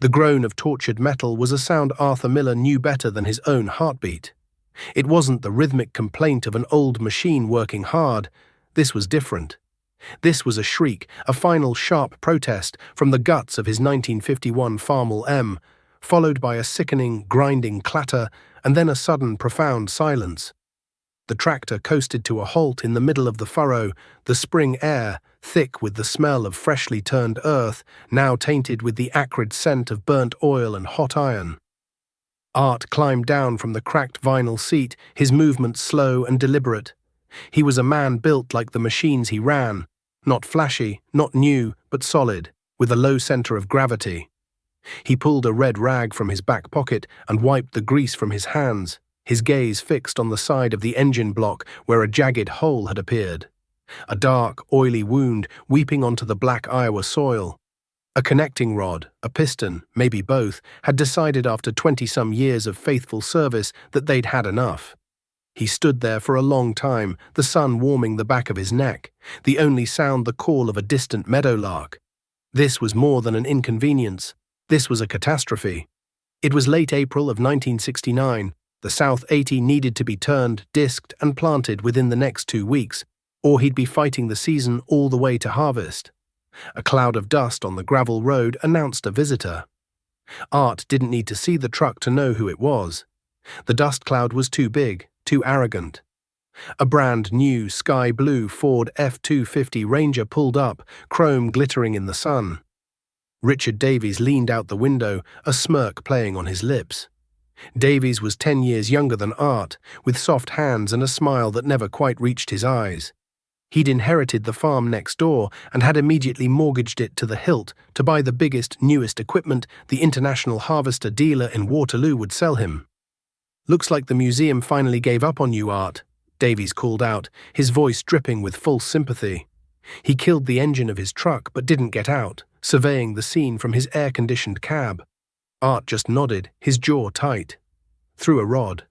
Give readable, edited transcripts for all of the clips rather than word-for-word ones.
The groan of tortured metal was a sound Arthur Miller knew better than his own heartbeat. It wasn't the rhythmic complaint of an old machine working hard. This was different. This was a shriek, a final sharp protest from the guts of his 1951 Farmall M, followed by a sickening, grinding clatter, and then a sudden, profound silence. The tractor coasted to a halt in the middle of the furrow, the spring air, thick with the smell of freshly turned earth, now tainted with the acrid scent of burnt oil and hot iron. Art climbed down from the cracked vinyl seat, his movements slow and deliberate. He was a man built like the machines he ran, not flashy, not new, but solid, with a low center of gravity. He pulled a red rag from his back pocket and wiped the grease from his hands, his gaze fixed on the side of the engine block where a jagged hole had appeared. A dark, oily wound weeping onto the black Iowa soil. A connecting rod, a piston, maybe both, had decided after 20-some years of faithful service that they'd had enough. He stood there for a long time, the sun warming the back of his neck, the only sound the call of a distant meadowlark. This was more than an inconvenience. This was a catastrophe. It was late April of 1969. The South 80 needed to be turned, disked, and planted within the next 2 weeks, or he'd be fighting the season all the way to harvest. A cloud of dust on the gravel road announced a visitor. Art didn't need to see the truck to know who it was. The dust cloud was too big, too arrogant. A brand new sky blue Ford F-250 Ranger pulled up, chrome glittering in the sun. Richard Davies leaned out the window, a smirk playing on his lips. Davies was 10 years younger than Art, with soft hands and a smile that never quite reached his eyes. He'd inherited the farm next door and had immediately mortgaged it to the hilt to buy the biggest, newest equipment the International Harvester dealer in Waterloo would sell him. "Looks like the museum finally gave up on you, Art," Davies called out, his voice dripping with false sympathy. He killed the engine of his truck but didn't get out, surveying the scene from his air-conditioned cab. Art just nodded, his jaw tight. Through a rod.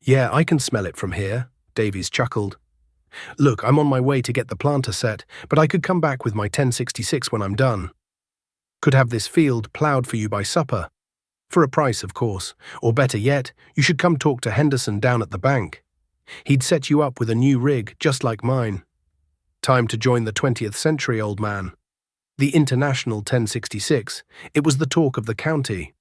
"Yeah, I can smell it from here," Davies chuckled. "Look, I'm on my way to get the planter set, but I could come back with my 1066 when I'm done. Could have this field plowed for you by supper. For a price, of course. Or better yet, you should come talk to Henderson down at the bank. He'd set you up with a new rig, just like mine. Time to join the 20th century, old man." The International 1066, it was the talk of the county.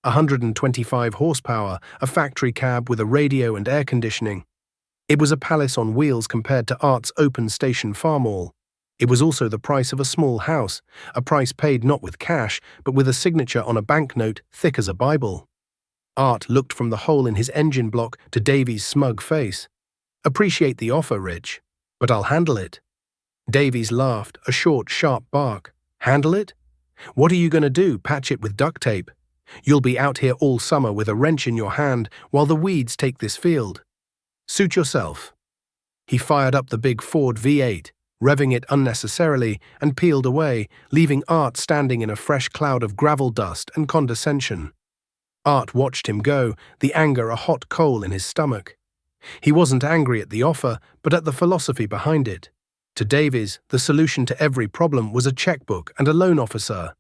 125 horsepower, a factory cab with a radio and air conditioning. It was a palace on wheels compared to Art's open station Farmall. It was also the price of a small house, a price paid not with cash, but with a signature on a banknote thick as a Bible. Art looked from the hole in his engine block to Davies' smug face. "Appreciate the offer, Rich, but I'll handle it." Davies laughed, a short, sharp bark. "Handle it? What are you going to do, patch it with duct tape? You'll be out here all summer with a wrench in your hand while the weeds take this field. Suit yourself." He fired up the big Ford V8, revving it unnecessarily, and peeled away, leaving Art standing in a fresh cloud of gravel dust and condescension. Art watched him go, the anger a hot coal in his stomach. He wasn't angry at the offer, but at the philosophy behind it. To Davies, the solution to every problem was a checkbook and a loan officer.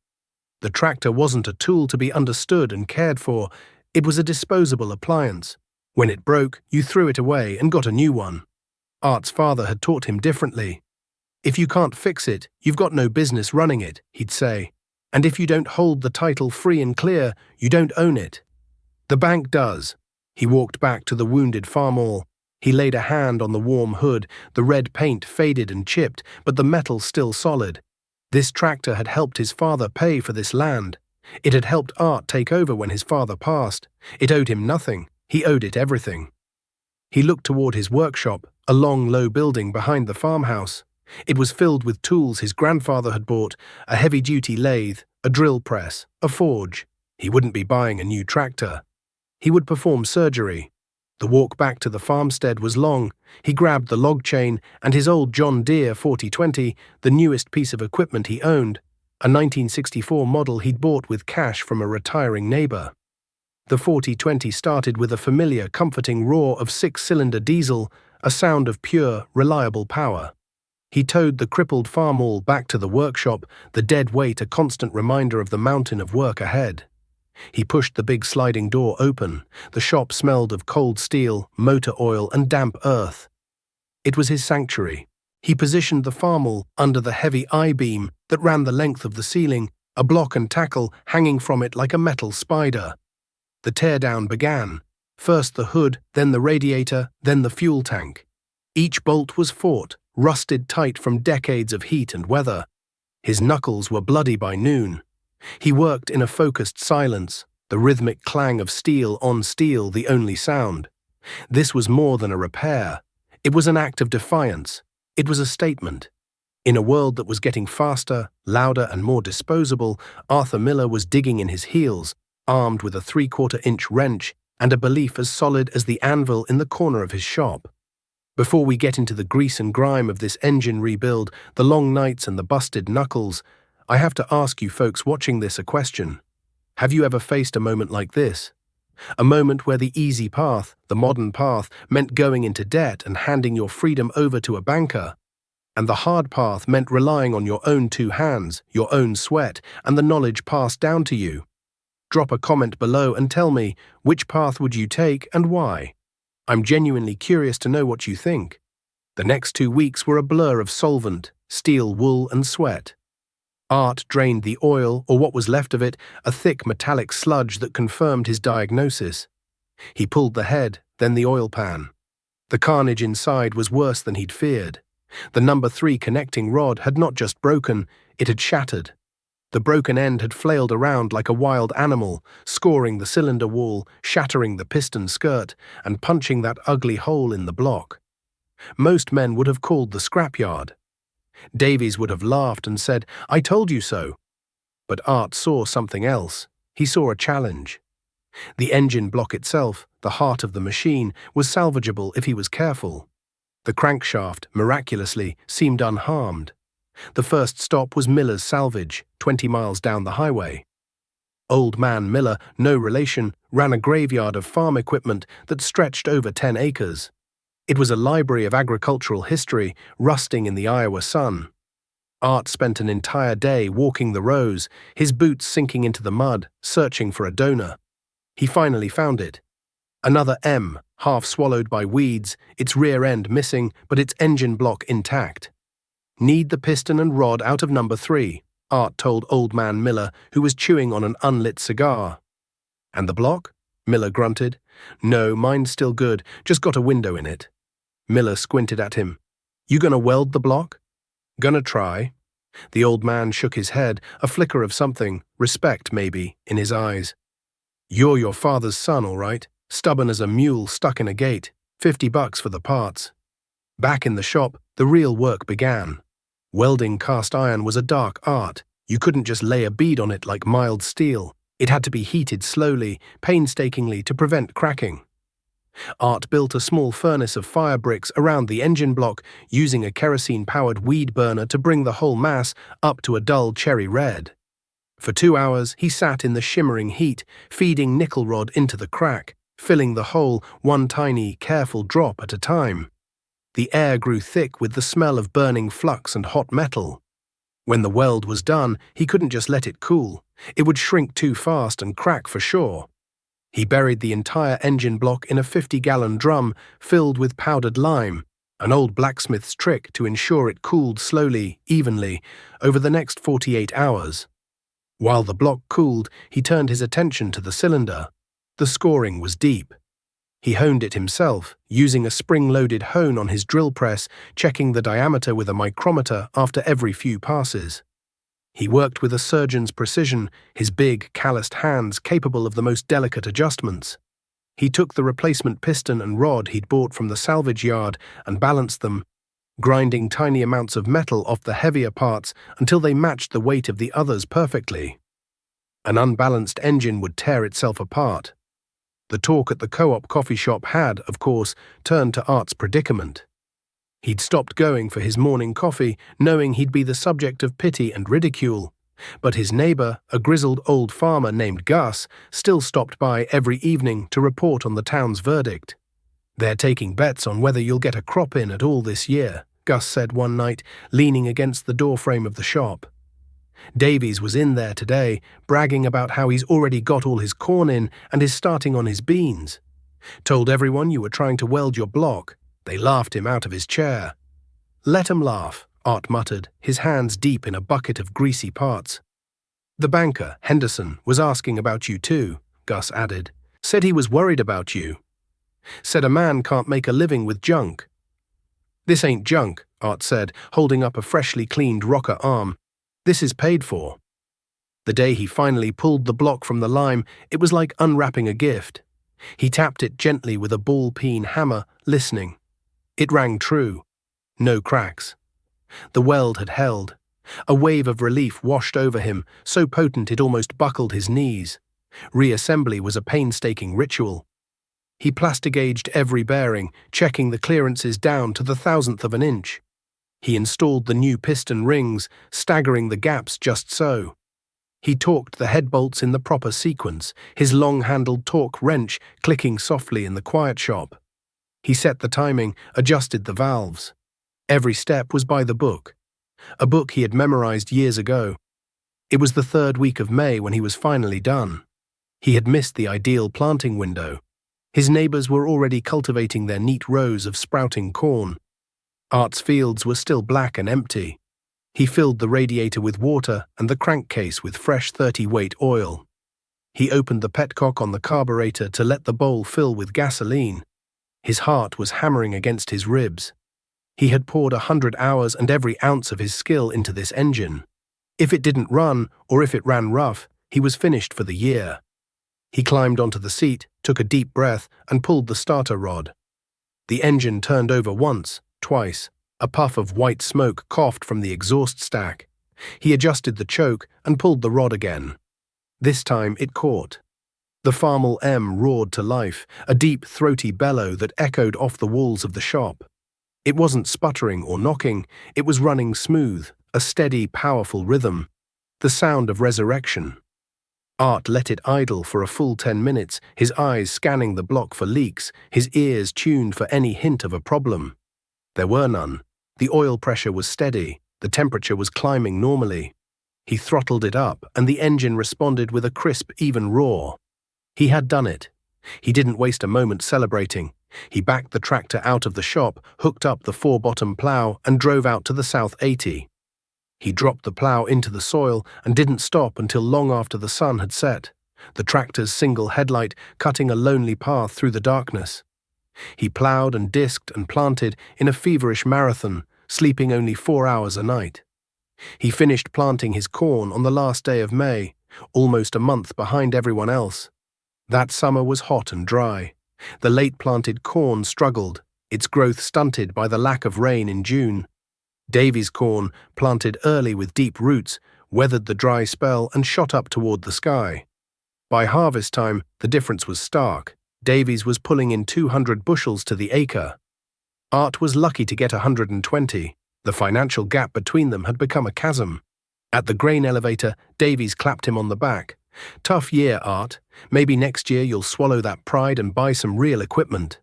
The tractor wasn't a tool to be understood and cared for, it was a disposable appliance. When it broke, you threw it away and got a new one. Art's father had taught him differently. "If you can't fix it, you've got no business running it," he'd say. "And if you don't hold the title free and clear, you don't own it. The bank does." He walked back to the wounded Farmall. He laid a hand on the warm hood, the red paint faded and chipped, but the metal still solid. This tractor had helped his father pay for this land. It had helped Art take over when his father passed. It owed him nothing. He owed it everything. He looked toward his workshop, a long, low building behind the farmhouse. It was filled with tools his grandfather had bought, a heavy-duty lathe, a drill press, a forge. He wouldn't be buying a new tractor. He would perform surgery. The walk back to the farmstead was long. He grabbed the log chain and his old John Deere 4020, the newest piece of equipment he owned, a 1964 model he'd bought with cash from a retiring neighbor. The 4020 started with a familiar, comforting roar of six-cylinder diesel, a sound of pure, reliable power. He towed the crippled Farmall back to the workshop, the dead weight a constant reminder of the mountain of work ahead. He pushed the big sliding door open. The shop smelled of cold steel, motor oil, and damp earth. It was his sanctuary. He positioned the farmel under the heavy I-beam that ran the length of the ceiling, a block and tackle hanging from it like a metal spider. The teardown began. First the hood, then the radiator, then the fuel tank. Each bolt was fought, rusted tight from decades of heat and weather. His knuckles were bloody by noon. He worked in a focused silence, the rhythmic clang of steel on steel the only sound. This was more than a repair. It was an act of defiance. It was a statement. In a world that was getting faster, louder, and more disposable, Arthur Miller was digging in his heels, armed with a 3/4-inch wrench and a belief as solid as the anvil in the corner of his shop. Before we get into the grease and grime of this engine rebuild, the long nights and the busted knuckles, I have to ask you folks watching this a question. Have you ever faced a moment like this? A moment where the easy path, the modern path, meant going into debt and handing your freedom over to a banker, and the hard path meant relying on your own two hands, your own sweat, and the knowledge passed down to you. Drop a comment below and tell me, which path would you take and why? I'm genuinely curious to know what you think. The next 2 weeks were a blur of solvent, steel wool, and sweat. Art drained the oil, or what was left of it, a thick metallic sludge that confirmed his diagnosis. He pulled the head, then the oil pan. The carnage inside was worse than he'd feared. The number 3 connecting rod had not just broken, it had shattered. The broken end had flailed around like a wild animal, scoring the cylinder wall, shattering the piston skirt, and punching that ugly hole in the block. Most men would have called the scrapyard. Davies would have laughed and said, "I told you so." But Art saw something else. He saw a challenge. The engine block itself, the heart of the machine, was salvageable if he was careful. The crankshaft, miraculously, seemed unharmed. The first stop was Miller's salvage, 20 miles down the highway. Old Man Miller, no relation, ran a graveyard of farm equipment that stretched over 10 acres. It was a library of agricultural history, rusting in the Iowa sun. Art spent an entire day walking the rows, his boots sinking into the mud, searching for a donor. He finally found it. Another M, half swallowed by weeds, its rear end missing, but its engine block intact. "Need the piston and rod out of number 3, Art told Old Man Miller, who was chewing on an unlit cigar. "And the block?" Miller grunted. "No, mine's still good, just got a window in it." Miller squinted at him. "You gonna weld the block?" "Gonna try." The old man shook his head, a flicker of something, respect maybe, in his eyes. "You're your father's son, all right, stubborn as a mule stuck in a gate, $50 for the parts." Back in the shop, the real work began. Welding cast iron was a dark art. You couldn't just lay a bead on it like mild steel. It had to be heated slowly, painstakingly to prevent cracking. Art built a small furnace of fire bricks around the engine block, using a kerosene-powered weed burner to bring the whole mass up to a dull cherry red. For 2 hours, he sat in the shimmering heat, feeding nickel rod into the crack, filling the hole one tiny, careful drop at a time. The air grew thick with the smell of burning flux and hot metal. When the weld was done, he couldn't just let it cool. It would shrink too fast and crack for sure. He buried the entire engine block in a 50-gallon drum filled with powdered lime, an old blacksmith's trick to ensure it cooled slowly, evenly, over the next 48 hours. While the block cooled, he turned his attention to the cylinder. The scoring was deep. He honed it himself, using a spring-loaded hone on his drill press, checking the diameter with a micrometer after every few passes. He worked with a surgeon's precision, his big, calloused hands capable of the most delicate adjustments. He took the replacement piston and rod he'd bought from the salvage yard and balanced them, grinding tiny amounts of metal off the heavier parts until they matched the weight of the others perfectly. An unbalanced engine would tear itself apart. The talk at the co-op coffee shop had, of course, turned to Art's predicament. He'd stopped going for his morning coffee, knowing he'd be the subject of pity and ridicule. But his neighbor, a grizzled old farmer named Gus, still stopped by every evening to report on the town's verdict. "They're taking bets on whether you'll get a crop in at all this year," Gus said one night, leaning against the doorframe of the shop. Davies was in there today, bragging about how he's already got all his corn in and is starting on his beans. Told everyone you were trying to weld your block. They laughed him out of his chair. Let 'em laugh, Art muttered, his hands deep in a bucket of greasy parts. The banker, Henderson, was asking about you too, Gus added. Said he was worried about you. Said a man can't make a living with junk. This ain't junk, Art said, holding up a freshly cleaned rocker arm. This is paid for. The day he finally pulled the block from the lime, it was like unwrapping a gift. He tapped it gently with a ball-peen hammer, listening. It rang true. No cracks. The weld had held. A wave of relief washed over him, so potent it almost buckled his knees. Reassembly was a painstaking ritual. He plastigauged every bearing, checking the clearances down to the thousandth of an inch. He installed the new piston rings, staggering the gaps just so. He torqued the head bolts in the proper sequence, his long-handled torque wrench clicking softly in the quiet shop. He set the timing, adjusted the valves. Every step was by the book. A book he had memorized years ago. It was the third week of May when he was finally done. He had missed the ideal planting window. His neighbors were already cultivating their neat rows of sprouting corn. Art's fields were still black and empty. He filled the radiator with water and the crankcase with fresh 30-weight oil. He opened the petcock on the carburetor to let the bowl fill with gasoline. His heart was hammering against his ribs. He had poured 100 hours and every ounce of his skill into this engine. If it didn't run, or if it ran rough, he was finished for the year. He climbed onto the seat, took a deep breath, and pulled the starter rod. The engine turned over once, twice. A puff of white smoke coughed from the exhaust stack. He adjusted the choke and pulled the rod again. This time it caught. The Farmall M roared to life, a deep, throaty bellow that echoed off the walls of the shop. It wasn't sputtering or knocking, it was running smooth, a steady, powerful rhythm, the sound of resurrection. Art let it idle for a full 10 minutes, his eyes scanning the block for leaks, his ears tuned for any hint of a problem. There were none. The oil pressure was steady, the temperature was climbing normally. He throttled it up, and the engine responded with a crisp, even roar. He had done it. He didn't waste a moment celebrating. He backed the tractor out of the shop, hooked up the 4-bottom plow, and drove out to the South 80. He dropped the plow into the soil and didn't stop until long after the sun had set, the tractor's single headlight cutting a lonely path through the darkness. He plowed and disked and planted in a feverish marathon, sleeping only 4 hours a night. He finished planting his corn on the last day of May, almost a month behind everyone else. That summer was hot and dry. The late-planted corn struggled, its growth stunted by the lack of rain in June. Davy's corn, planted early with deep roots, weathered the dry spell and shot up toward the sky. By harvest time, the difference was stark. Davies was pulling in 200 bushels to the acre. Art was lucky to get 120. The financial gap between them had become a chasm. At the grain elevator, Davies clapped him on the back. Tough year, Art. Maybe next year you'll swallow that pride and buy some real equipment.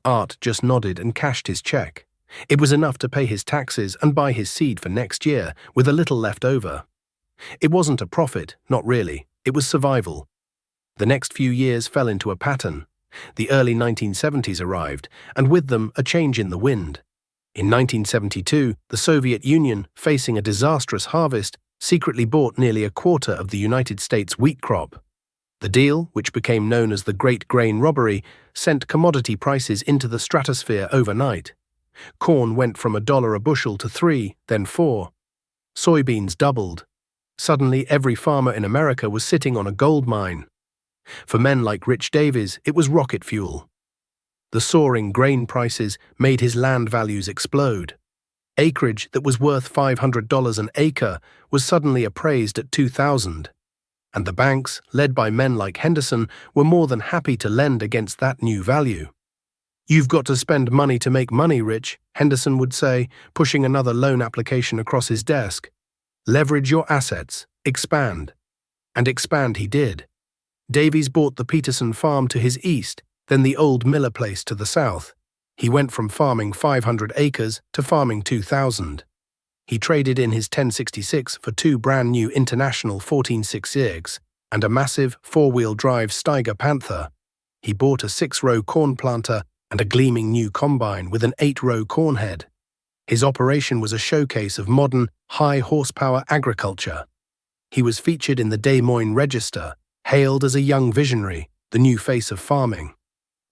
Art just nodded and cashed his check. It was enough to pay his taxes and buy his seed for next year, with a little left over. It wasn't a profit, not really. It was survival. The next few years fell into a pattern. The early 1970s arrived, and with them a change in the wind. In 1972, the Soviet Union, facing a disastrous harvest, secretly bought nearly a quarter of the United States wheat crop. The deal, which became known as the Great Grain Robbery, sent commodity prices into the stratosphere overnight. Corn went from $1 a bushel to $3, then $4. Soybeans doubled. Suddenly, every farmer in America was sitting on a gold mine. For men like Rich Davies, it was rocket fuel. The soaring grain prices made his land values explode. Acreage that was worth $500 an acre was suddenly appraised at $2,000. And the banks, led by men like Henderson, were more than happy to lend against that new value. "You've got to spend money to make money, Rich," Henderson would say, pushing another loan application across his desk. "Leverage your assets, expand." And expand he did. Davies bought the Peterson farm to his east, then the old Miller place to the south. He went from farming 500 acres to farming 2,000. He traded in his 1066 for two brand-new International 1466 and a massive four-wheel drive Steiger Panther. He bought a 6-row corn planter and a gleaming new combine with an 8-row corn head. His operation was a showcase of modern, high-horsepower agriculture. He was featured in the Des Moines Register, hailed as a young visionary, the new face of farming.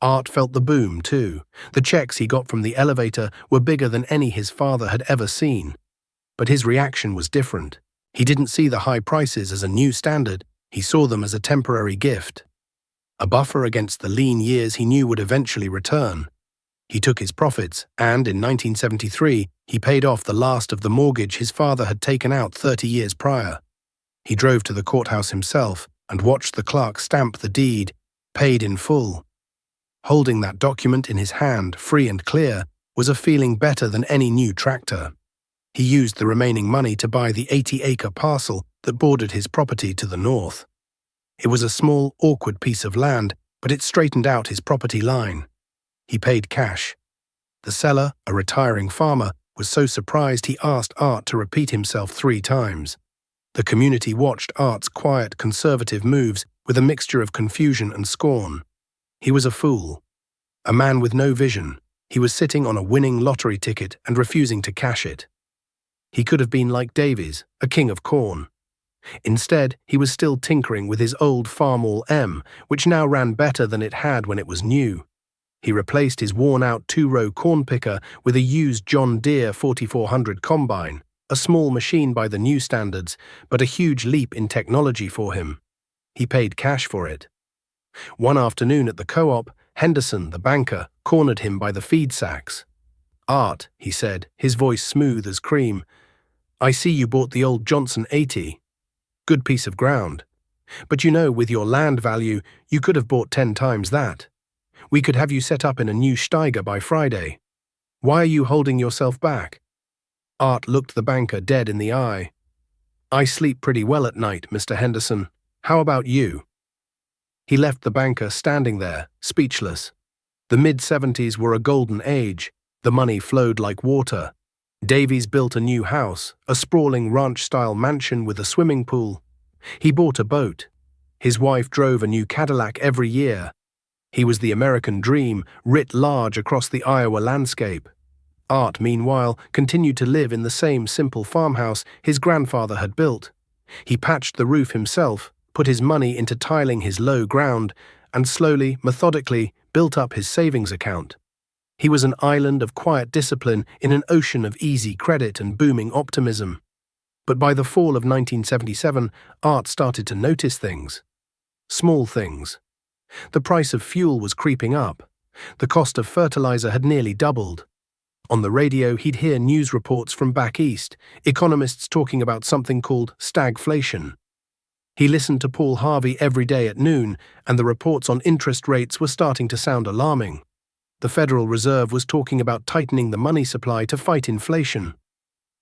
Art felt the boom, too. The checks he got from the elevator were bigger than any his father had ever seen. But his reaction was different. He didn't see the high prices as a new standard, he saw them as a temporary gift. A buffer against the lean years he knew would eventually return. He took his profits, and in 1973, he paid off the last of the mortgage his father had taken out 30 years prior. He drove to the courthouse himself and watched the clerk stamp the deed, paid in full. Holding that document in his hand, free and clear, was a feeling better than any new tractor. He used the remaining money to buy the 80-acre parcel that bordered his property to the north. It was a small, awkward piece of land, but it straightened out his property line. He paid cash. The seller, a retiring farmer, was so surprised he asked Art to repeat himself 3 times. The community watched Art's quiet, conservative moves with a mixture of confusion and scorn. He was a fool. A man with no vision. He was sitting on a winning lottery ticket and refusing to cash it. He could have been like Davies, a king of corn. Instead, he was still tinkering with his old Farmall M, which now ran better than it had when it was new. He replaced his worn-out 2-row corn picker with a used John Deere 4400 combine, a small machine by the new standards, but a huge leap in technology for him. He paid cash for it. One afternoon at the co-op, Henderson, the banker, cornered him by the feed sacks. "Art," he said, his voice smooth as cream, "I see you bought the old Johnson 80. Good piece of ground. But you know, with your land value, you could have bought 10 times that. We could have you set up in a new Steiger by Friday. Why are you holding yourself back?" Art looked the banker dead in the eye. "I sleep pretty well at night, Mr. Henderson. How about you?" He left the banker standing there, speechless. The mid-70s were a golden age. The money flowed like water. Davies built a new house, a sprawling ranch-style mansion with a swimming pool. He bought a boat. His wife drove a new Cadillac every year. He was the American dream, writ large across the Iowa landscape. Art, meanwhile, continued to live in the same simple farmhouse his grandfather had built. He patched the roof himself, put his money into tiling his low ground, and slowly, methodically, built up his savings account. He was an island of quiet discipline in an ocean of easy credit and booming optimism. But by the fall of 1977, Art started to notice things. Small things. The price of fuel was creeping up. The cost of fertilizer had nearly doubled. On the radio, he'd hear news reports from back east, economists talking about something called stagflation. He listened to Paul Harvey every day at noon, and the reports on interest rates were starting to sound alarming. The Federal Reserve was talking about tightening the money supply to fight inflation.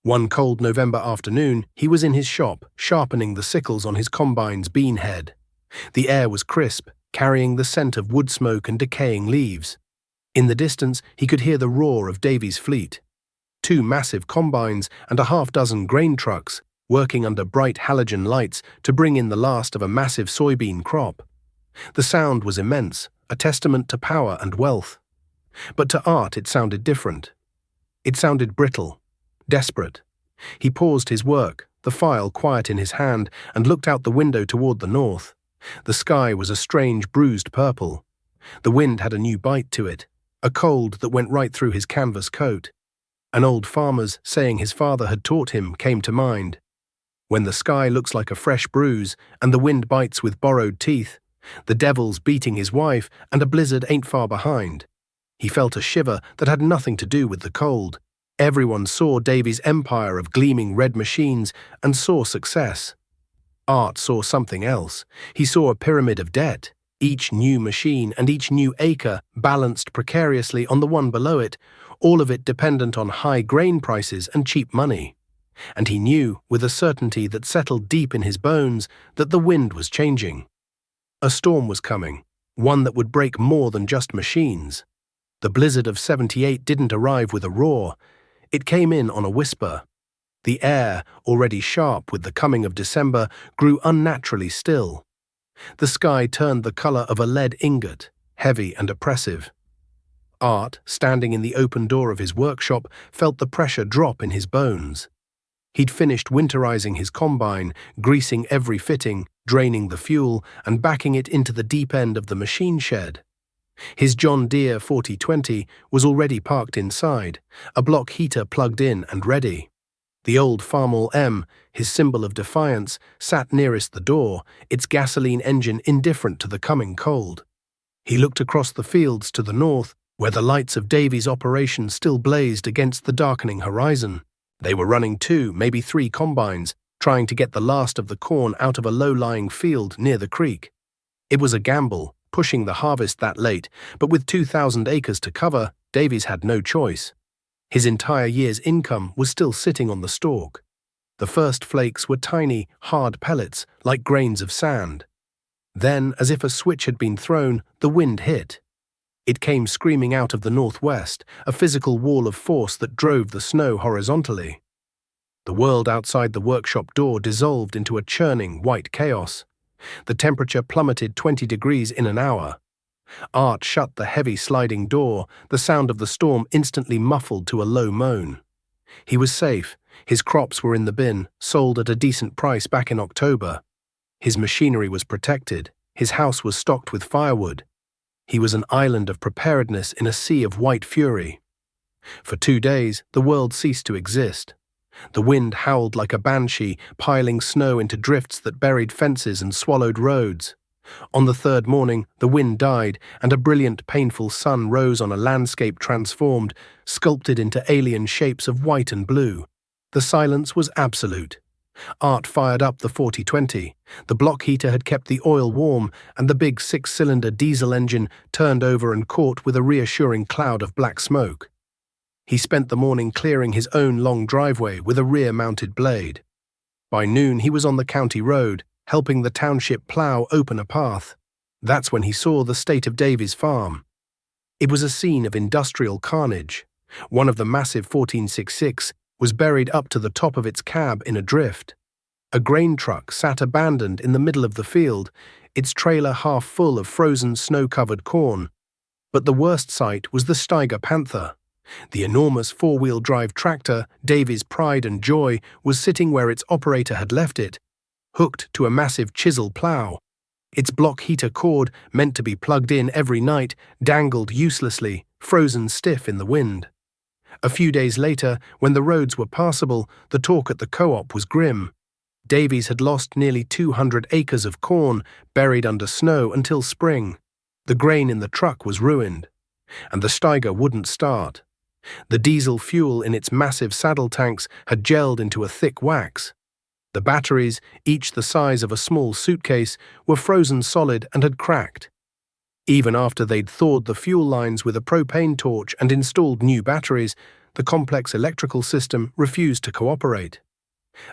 One cold November afternoon, he was in his shop, sharpening the sickles on his combine's bean head. The air was crisp, carrying the scent of wood smoke and decaying leaves. In the distance, he could hear the roar of Davies' fleet. 2 massive combines and a half-dozen grain trucks, working under bright halogen lights to bring in the last of a massive soybean crop. The sound was immense, a testament to power and wealth. But to Art it sounded different. It sounded brittle, desperate. He paused his work, the file quiet in his hand, and looked out the window toward the north. The sky was a strange bruised purple. The wind had a new bite to it, a cold that went right through his canvas coat. An old farmer's saying his father had taught him came to mind. When the sky looks like a fresh bruise and the wind bites with borrowed teeth, the devil's beating his wife and a blizzard ain't far behind. He felt a shiver that had nothing to do with the cold. Everyone saw Davies' empire of gleaming red machines and saw success. Art saw something else. He saw a pyramid of debt. Each new machine and each new acre balanced precariously on the one below it, all of it dependent on high grain prices and cheap money. And he knew, with a certainty that settled deep in his bones, that the wind was changing. A storm was coming, one that would break more than just machines. The blizzard of '78 didn't arrive with a roar. It came in on a whisper. The air, already sharp with the coming of December, grew unnaturally still. The sky turned the color of a lead ingot, heavy and oppressive. Art, standing in the open door of his workshop, felt the pressure drop in his bones. He'd finished winterizing his combine, greasing every fitting, draining the fuel, and backing it into the deep end of the machine shed. His John Deere 4020 was already parked inside, a block heater plugged in and ready. The old Farmall M, his symbol of defiance, sat nearest the door, its gasoline engine indifferent to the coming cold. He looked across the fields to the north, where the lights of Davy's operation still blazed against the darkening horizon. They were running 2, maybe 3 combines, trying to get the last of the corn out of a low-lying field near the creek. It was a gamble, pushing the harvest that late, but with 2,000 acres to cover, Davies had no choice. His entire year's income was still sitting on the stalk. The first flakes were tiny, hard pellets, like grains of sand. Then, as if a switch had been thrown, the wind hit. It came screaming out of the northwest, a physical wall of force that drove the snow horizontally. The world outside the workshop door dissolved into a churning, white chaos. The temperature plummeted 20 degrees in an hour. Art shut the heavy sliding door, the sound of the storm instantly muffled to a low moan. He was safe. His crops were in the bin, sold at a decent price back in October. His machinery was protected. His house was stocked with firewood. He was an island of preparedness in a sea of white fury. For 2 days, the world ceased to exist. The wind howled like a banshee, piling snow into drifts that buried fences and swallowed roads. On the 3rd morning, the wind died, and a brilliant, painful sun rose on a landscape transformed, sculpted into alien shapes of white and blue. The silence was absolute. Art fired up the 4020. The block heater had kept the oil warm, and the big 6-cylinder diesel engine turned over and caught with a reassuring cloud of black smoke. He spent the morning clearing his own long driveway with a rear-mounted blade. By noon, he was on the county road, helping the township plow open a path. That's when he saw the state of Davy's farm. It was a scene of industrial carnage. One of the massive 1466 was buried up to the top of its cab in a drift. A grain truck sat abandoned in the middle of the field, its trailer half full of frozen snow-covered corn. But the worst sight was the Steiger Panther. The enormous 4-wheel drive tractor, Davy's pride and joy, was sitting where its operator had left it, hooked to a massive chisel plow. Its block heater cord, meant to be plugged in every night, dangled uselessly, frozen stiff in the wind. A few days later, when the roads were passable, the talk at the co-op was grim. Davies had lost nearly 200 acres of corn, buried under snow until spring. The grain in the truck was ruined. And the Steiger wouldn't start. The diesel fuel in its massive saddle tanks had gelled into a thick wax. The batteries, each the size of a small suitcase, were frozen solid and had cracked. Even after they'd thawed the fuel lines with a propane torch and installed new batteries, the complex electrical system refused to cooperate.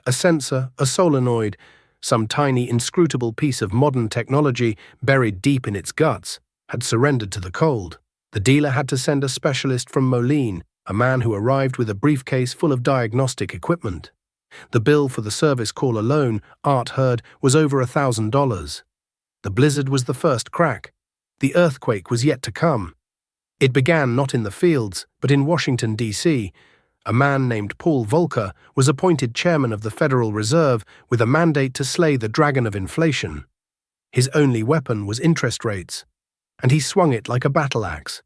A sensor, a solenoid, some tiny inscrutable piece of modern technology buried deep in its guts, had surrendered to the cold. The dealer had to send a specialist from Moline, a man who arrived with a briefcase full of diagnostic equipment. The bill for the service call alone, Art heard, was over $1,000. The blizzard was the first crack. The earthquake was yet to come. It began not in the fields, but in Washington, D.C. A man named Paul Volcker was appointed chairman of the Federal Reserve with a mandate to slay the dragon of inflation. His only weapon was interest rates, and he swung it like a battle axe.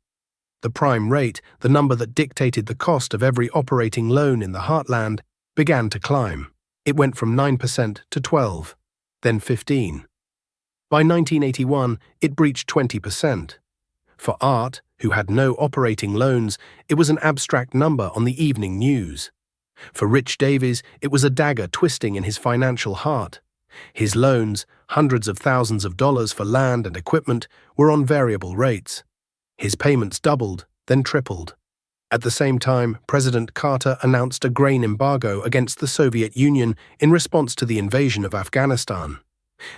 The prime rate, the number that dictated the cost of every operating loan in the heartland, began to climb. It went from 9% to 12%, then 15%. By 1981, it breached 20%. For Art, who had no operating loans, it was an abstract number on the evening news. For Rich Davies, it was a dagger twisting in his financial heart. His loans, hundreds of thousands of dollars for land and equipment, were on variable rates. His payments doubled, then tripled. At the same time, President Carter announced a grain embargo against the Soviet Union in response to the invasion of Afghanistan.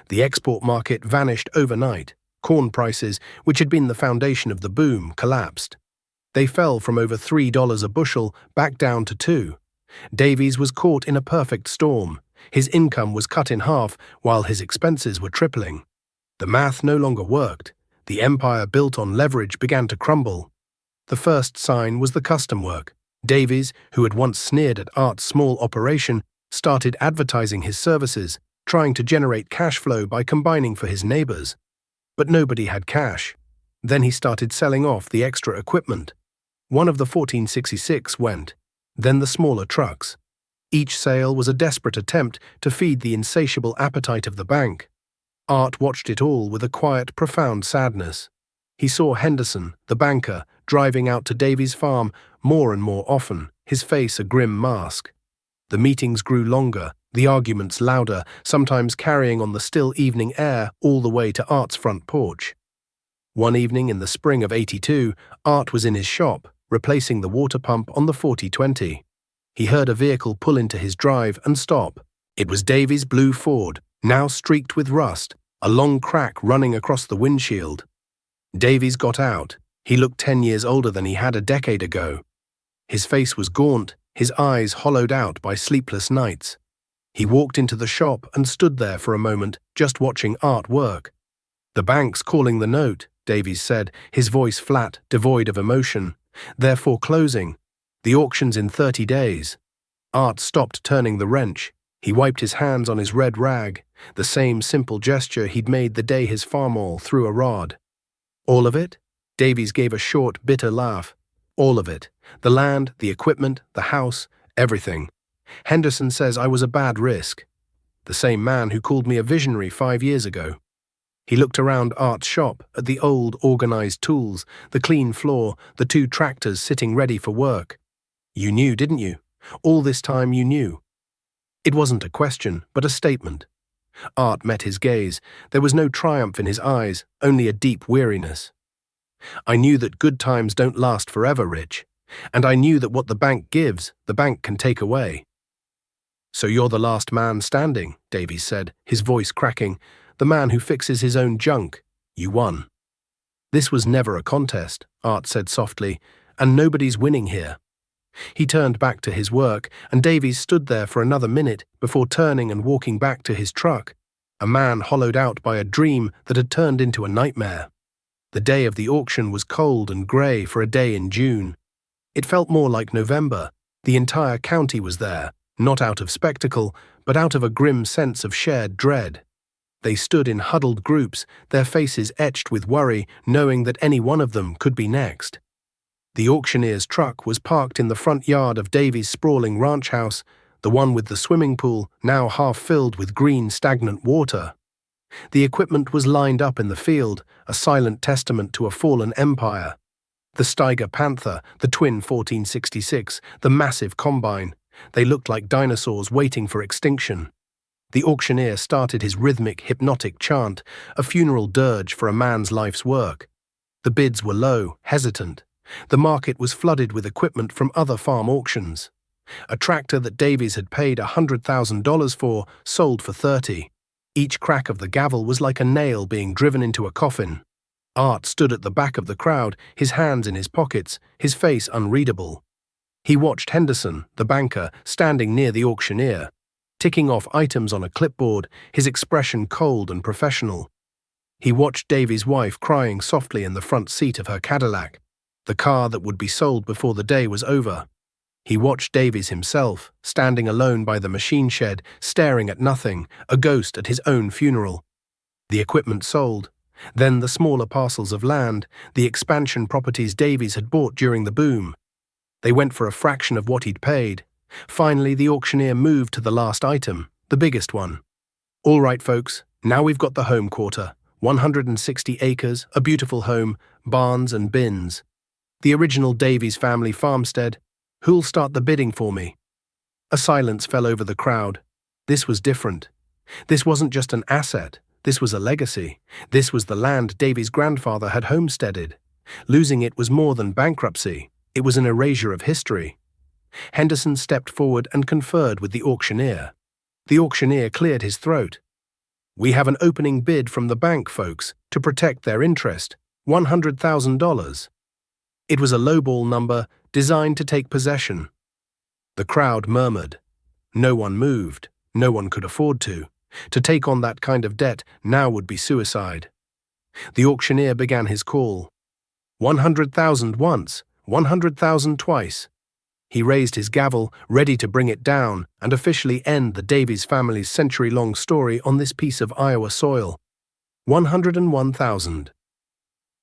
The export market vanished overnight. Corn prices, which had been the foundation of the boom, collapsed. They fell from over $3 a bushel back down to $2. Davies was caught in a perfect storm. His income was cut in half while his expenses were tripling. The math no longer worked. The empire built on leverage began to crumble. The first sign was the custom work. Davies, who had once sneered at Art's small operation, started advertising his services, trying to generate cash flow by combining for his neighbors. But nobody had cash. Then he started selling off the extra equipment. One of the 1466 went, then the smaller trucks. Each sale was a desperate attempt to feed the insatiable appetite of the bank. Art watched it all with a quiet, profound sadness. He saw Henderson, the banker, driving out to Davies' farm more and more often, his face a grim mask. The meetings grew longer, the arguments louder, sometimes carrying on the still evening air all the way to Art's front porch. One evening in the spring of '82, Art was in his shop, replacing the water pump on the 4020. He heard a vehicle pull into his drive and stop. It was Davies' blue Ford, now streaked with rust, a long crack running across the windshield. Davies got out. He looked 10 years older than he had a decade ago. His face was gaunt, his eyes hollowed out by sleepless nights. He walked into the shop and stood there for a moment, just watching Art work. "The bank's calling the note," Davies said, his voice flat, devoid of emotion. "They're foreclosing. The auction's in 30 days. Art stopped turning the wrench. He wiped his hands on his red rag, the same simple gesture he'd made the day his farmall threw a rod. "All of it?" Davies gave a short, bitter laugh. "All of it. The land, the equipment, the house, everything. Henderson says I was a bad risk. The same man who called me a visionary 5 years ago." He looked around Art's shop at the old, organized tools, the clean floor, the 2 tractors sitting ready for work. "You knew, didn't you? All this time you knew." It wasn't a question, but a statement. Art met his gaze. There was no triumph in his eyes, only a deep weariness. "I knew that good times don't last forever, Rich. And I knew that what the bank gives, the bank can take away." "So you're the last man standing," Davies said, his voice cracking. "The man who fixes his own junk. You won." "This was never a contest," Art said softly, "and nobody's winning here." He turned back to his work, and Davies stood there for another minute before turning and walking back to his truck, a man hollowed out by a dream that had turned into a nightmare. The day of the auction was cold and grey for a day in June. It felt more like November. The entire county was there, not out of spectacle, but out of a grim sense of shared dread. They stood in huddled groups, their faces etched with worry, knowing that any one of them could be next. The auctioneer's truck was parked in the front yard of Davies' sprawling ranch house, the one with the swimming pool now half filled with green, stagnant water. The equipment was lined up in the field, a silent testament to a fallen empire. The Steiger Panther, the twin 1466, the massive combine. They looked like dinosaurs waiting for extinction. The auctioneer started his rhythmic, hypnotic chant, a funeral dirge for a man's life's work. The bids were low, hesitant. The market was flooded with equipment from other farm auctions. A tractor that Davies had paid $100,000 for sold for 30. Each crack of the gavel was like a nail being driven into a coffin. Art stood at the back of the crowd, his hands in his pockets, his face unreadable. He watched Henderson, the banker, standing near the auctioneer, ticking off items on a clipboard, his expression cold and professional. He watched Davies' wife crying softly in the front seat of her Cadillac, the car that would be sold before the day was over. He watched Davies himself, standing alone by the machine shed, staring at nothing, a ghost at his own funeral. The equipment sold. Then the smaller parcels of land, the expansion properties Davies had bought during the boom. They went for a fraction of what he'd paid. Finally, the auctioneer moved to the last item, the biggest one. "All right, folks, now we've got the home quarter. 160 acres, a beautiful home, barns and bins. The original Davies family farmstead. Who'll start the bidding for me?" A silence fell over the crowd. This was different. This wasn't just an asset. This was a legacy. This was the land Davies' grandfather had homesteaded. Losing it was more than bankruptcy. It was an erasure of history. Henderson stepped forward and conferred with the auctioneer. The auctioneer cleared his throat. "We have an opening bid from the bank, folks, to protect their interest. $100,000. It was a lowball number designed to take possession. The crowd murmured. No one moved. No one could afford to. To take on that kind of debt now would be suicide. The auctioneer began his call. 100,000 once, 100,000 twice. He raised his gavel, ready to bring it down and officially end the Davies family's century-long story on this piece of Iowa soil. 101,000.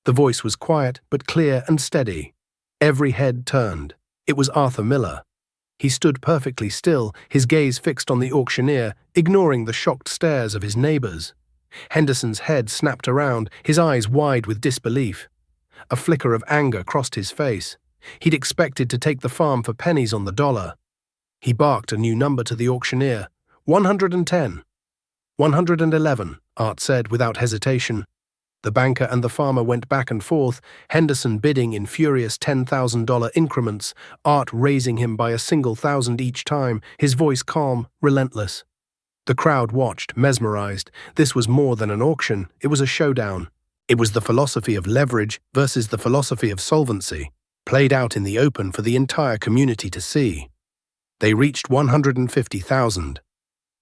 The voice was quiet but clear and steady. Every head turned. It was Arthur Miller. He stood perfectly still, his gaze fixed on the auctioneer, ignoring the shocked stares of his neighbors. Henderson's head snapped around, his eyes wide with disbelief. A flicker of anger crossed his face. He'd expected to take the farm for pennies on the dollar. He barked a new number to the auctioneer. 110. 111, Art said without hesitation. The banker and the farmer went back and forth, Henderson bidding in furious $10,000 increments, Art raising him by a single thousand each time, his voice calm, relentless. The crowd watched, mesmerized. This was more than an auction, it was a showdown. It was the philosophy of leverage versus the philosophy of solvency, played out in the open for the entire community to see. They reached 150,000.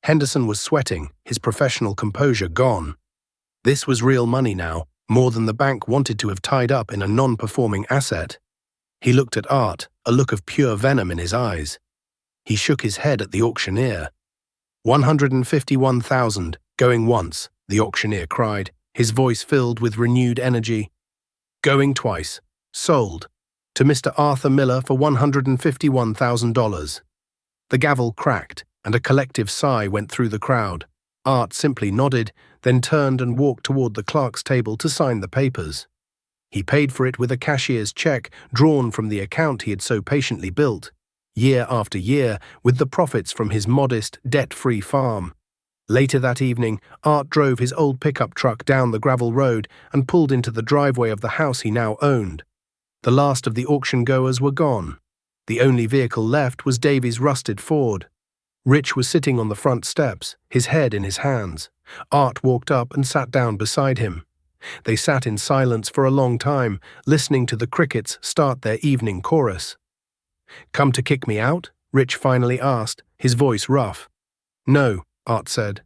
Henderson was sweating, his professional composure gone. This was real money now, more than the bank wanted to have tied up in a non-performing asset. He looked at Art, a look of pure venom in his eyes. He shook his head at the auctioneer. 151,000, going once, the auctioneer cried, his voice filled with renewed energy. Going twice, sold, to Mr. Arthur Miller for $151,000. The gavel cracked, and a collective sigh went through the crowd. Art simply nodded, then turned and walked toward the clerk's table to sign the papers. He paid for it with a cashier's check drawn from the account he had so patiently built, year after year, with the profits from his modest, debt-free farm. Later that evening, Art drove his old pickup truck down the gravel road and pulled into the driveway of the house he now owned. The last of the auction-goers were gone. The only vehicle left was Davy's rusted Ford. Rich was sitting on the front steps, his head in his hands. Art walked up and sat down beside him. They sat in silence for a long time, listening to the crickets start their evening chorus. "Come to kick me out?" Rich finally asked, his voice rough. "No," Art said.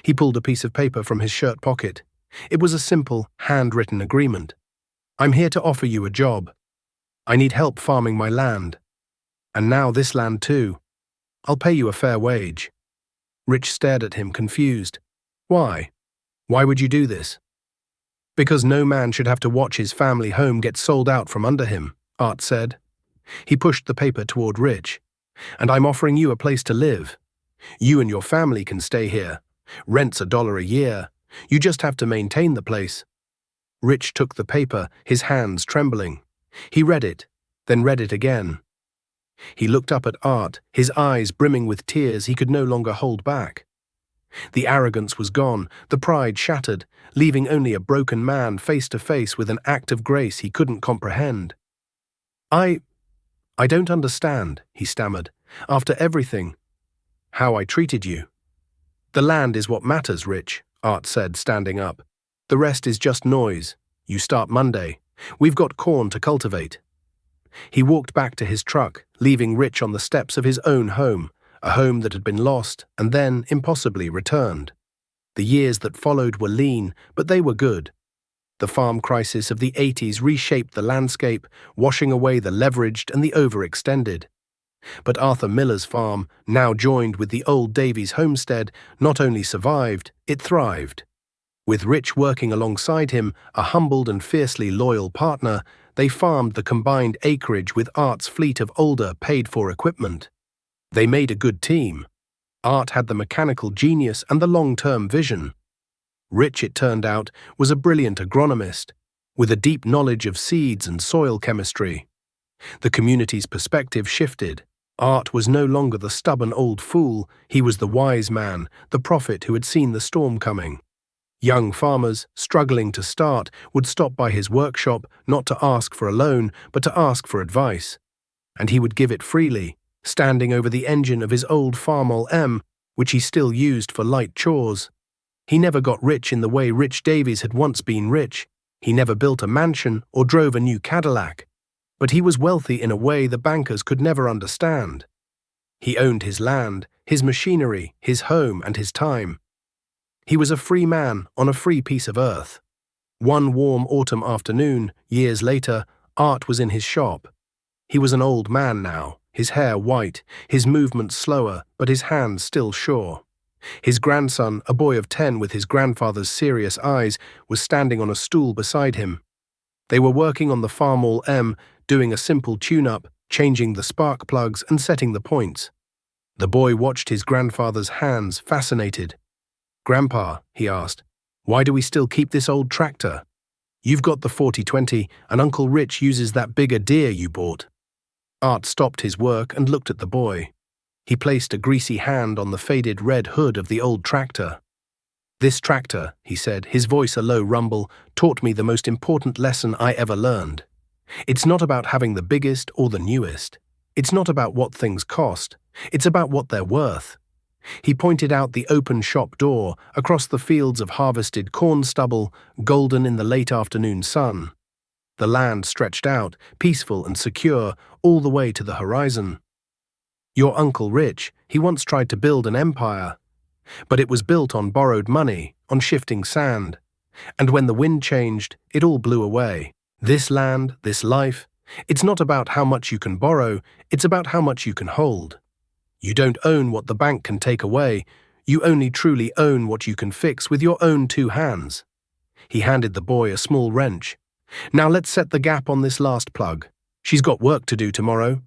He pulled a piece of paper from his shirt pocket. It was a simple, handwritten agreement. "I'm here to offer you a job. I need help farming my land. And now this land too. I'll pay you a fair wage." Rich stared at him, confused. "Why? Why would you do this?" "Because no man should have to watch his family home get sold out from under him," Art said. He pushed the paper toward Rich. "And I'm offering you a place to live. You and your family can stay here. Rent's $1 a year. You just have to maintain the place." Rich took the paper, his hands trembling. He read it, then read it again. He looked up at Art, his eyes brimming with tears he could no longer hold back. The arrogance was gone, the pride shattered, leaving only a broken man face to face with an act of grace he couldn't comprehend. I don't understand," he stammered. "After everything. How I treated you." "The land is what matters, Rich," Art said, standing up. "The rest is just noise. You start Monday. We've got corn to cultivate." He walked back to his truck, leaving Rich on the steps of his own home, a home that had been lost and then impossibly returned. The years that followed were lean, but they were good. The farm crisis of the 80s reshaped the landscape, washing away the leveraged and the overextended. But Arthur Miller's farm, now joined with the old Davies homestead, not only survived, it thrived. With Rich working alongside him, a humbled and fiercely loyal partner, they farmed the combined acreage with Art's fleet of older, paid-for equipment. They made a good team. Art had the mechanical genius and the long-term vision. Rich, it turned out, was a brilliant agronomist, with a deep knowledge of seeds and soil chemistry. The community's perspective shifted. Art was no longer the stubborn old fool, he was the wise man, the prophet who had seen the storm coming. Young farmers, struggling to start, would stop by his workshop not to ask for a loan, but to ask for advice. And he would give it freely, standing over the engine of his old Farmall M, which he still used for light chores. He never got rich in the way Rich Davies had once been rich. He never built a mansion or drove a new Cadillac. But he was wealthy in a way the bankers could never understand. He owned his land, his machinery, his home, and his time. He was a free man on a free piece of earth. One warm autumn afternoon, years later, Art was in his shop. He was an old man now, his hair white, his movements slower, but his hands still sure. His grandson, a boy of 10 with his grandfather's serious eyes, was standing on a stool beside him. They were working on the Farmall M, doing a simple tune-up, changing the spark plugs and setting the points. The boy watched his grandfather's hands, fascinated. "Grandpa," he asked, "why do we still keep this old tractor? You've got the 4020, and Uncle Rich uses that bigger Deere you bought." Art stopped his work and looked at the boy. He placed a greasy hand on the faded red hood of the old tractor. "This tractor," he said, his voice a low rumble, "taught me the most important lesson I ever learned. It's not about having the biggest or the newest. It's not about what things cost. It's about what they're worth." He pointed out the open shop door, across the fields of harvested corn stubble, golden in the late afternoon sun. The land stretched out, peaceful and secure, all the way to the horizon. "Your Uncle Rich, he once tried to build an empire. But it was built on borrowed money, on shifting sand. And when the wind changed, it all blew away. This land, this life, it's not about how much you can borrow, it's about how much you can hold. You don't own what the bank can take away, you only truly own what you can fix with your own 2 hands." He handed the boy a small wrench. "Now let's set the gap on this last plug. She's got work to do tomorrow."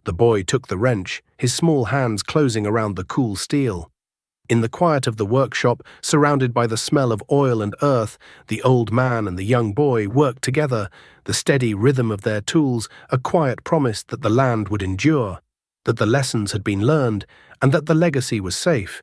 The boy took the wrench, his small hands closing around the cool steel. In the quiet of the workshop, surrounded by the smell of oil and earth, the old man and the young boy worked together, the steady rhythm of their tools, a quiet promise that the land would endure, that the lessons had been learned, and that the legacy was safe.